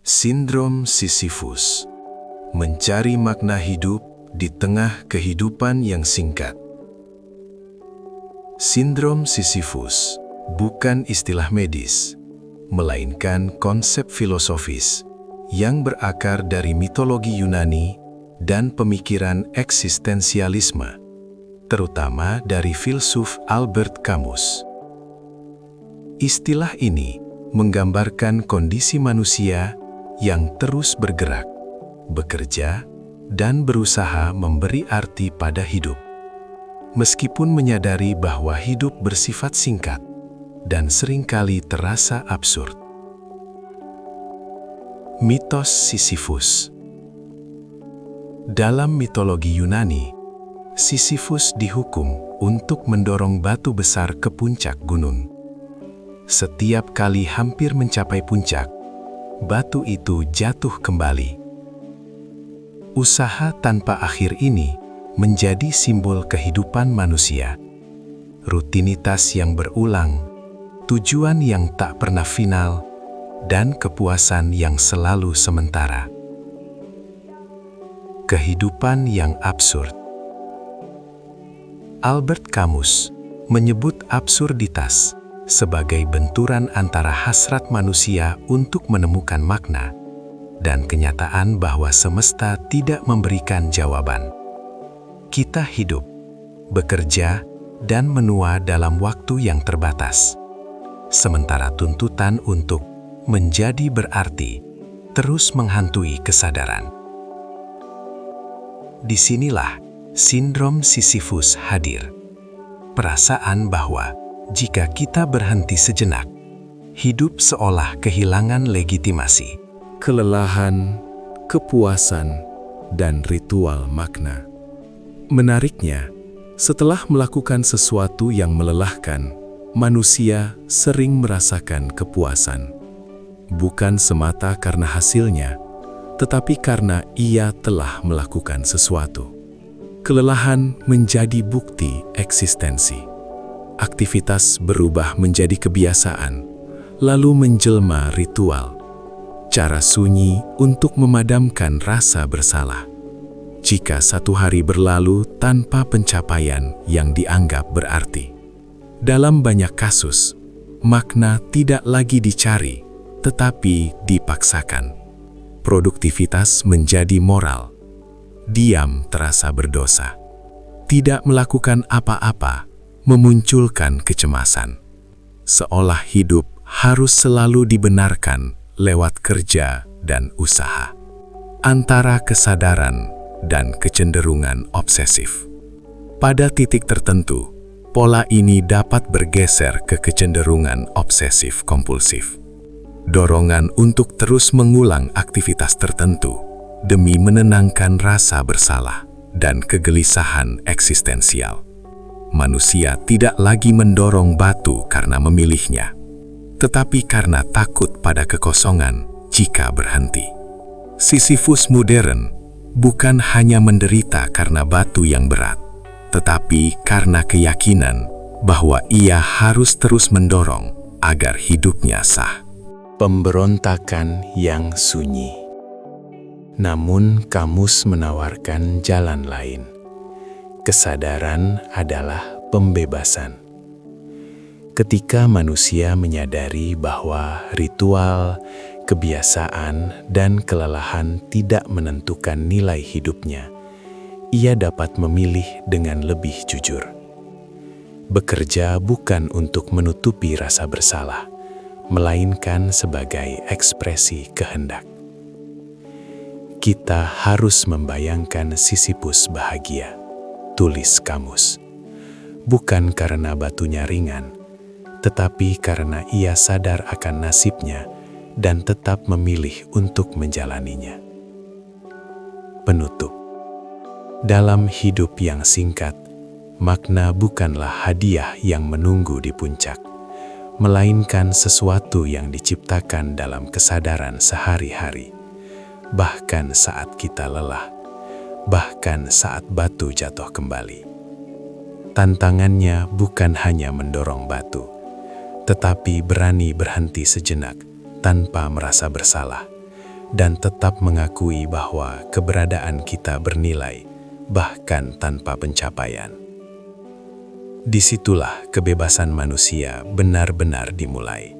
Sindrom Sisyphus, mencari makna hidup di tengah kehidupan yang singkat. Sindrom Sisyphus bukan istilah medis, melainkan konsep filosofis yang berakar dari mitologi Yunani dan pemikiran eksistensialisme, terutama dari filsuf Albert Camus. Istilah ini menggambarkan kondisi manusia yang terus bergerak, bekerja, dan berusaha memberi arti pada hidup. Meskipun menyadari bahwa hidup bersifat singkat dan seringkali terasa absurd. Mitos Sisyphus. Dalam mitologi Yunani, Sisyphus dihukum untuk mendorong batu besar ke puncak gunung. Setiap kali hampir mencapai puncak, batu itu jatuh kembali. Usaha tanpa akhir ini menjadi simbol kehidupan manusia. Rutinitas yang berulang, tujuan yang tak pernah final, dan kepuasan yang selalu sementara. Kehidupan yang absurd. Albert Camus menyebut absurditas sebagai benturan antara hasrat manusia untuk menemukan makna dan kenyataan bahwa semesta tidak memberikan jawaban. Kita hidup, bekerja, dan menua dalam waktu yang terbatas, sementara tuntutan untuk menjadi berarti terus menghantui kesadaran. Disinilah sindrom Sisyphus hadir. Perasaan bahwa jika kita berhenti sejenak, hidup seolah kehilangan legitimasi. Kelelahan, kepuasan, dan ritual makna. Menariknya, setelah melakukan sesuatu yang melelahkan, manusia sering merasakan kepuasan. Bukan semata karena hasilnya, tetapi karena ia telah melakukan sesuatu. Kelelahan menjadi bukti eksistensi. Aktivitas berubah menjadi kebiasaan, lalu menjelma ritual. Cara sunyi untuk memadamkan rasa bersalah. Jika satu hari berlalu tanpa pencapaian yang dianggap berarti. Dalam banyak kasus, makna tidak lagi dicari, tetapi dipaksakan. Produktivitas menjadi moral. Diam terasa berdosa. Tidak melakukan apa-apa memunculkan kecemasan. Seolah hidup harus selalu dibenarkan lewat kerja dan usaha. Antara kesadaran dan kecenderungan obsesif. Pada titik tertentu, pola ini dapat bergeser ke kecenderungan obsesif kompulsif. Dorongan untuk terus mengulang aktivitas tertentu demi menenangkan rasa bersalah dan kegelisahan eksistensial. Manusia tidak lagi mendorong batu karena memilihnya, tetapi karena takut pada kekosongan jika berhenti. Sisyphus modern bukan hanya menderita karena batu yang berat, tetapi karena keyakinan bahwa ia harus terus mendorong agar hidupnya sah. Pemberontakan yang sunyi. Namun Camus menawarkan jalan lain. Kesadaran adalah pembebasan. Ketika manusia menyadari bahwa ritual, kebiasaan, dan kelelahan tidak menentukan nilai hidupnya, ia dapat memilih dengan lebih jujur. Bekerja bukan untuk menutupi rasa bersalah, melainkan sebagai ekspresi kehendak. Kita harus membayangkan Sisyphus bahagia, tulis Camus. Bukan karena batunya ringan, tetapi karena ia sadar akan nasibnya dan tetap memilih untuk menjalaninya. Penutup. Dalam hidup yang singkat, makna bukanlah hadiah yang menunggu di puncak, melainkan sesuatu yang diciptakan dalam kesadaran sehari-hari, bahkan saat kita lelah, bahkan saat batu jatuh kembali. Tantangannya bukan hanya mendorong batu, tetapi berani berhenti sejenak tanpa merasa bersalah, dan tetap mengakui bahwa keberadaan kita bernilai, bahkan tanpa pencapaian. Disitulah kebebasan manusia benar-benar dimulai.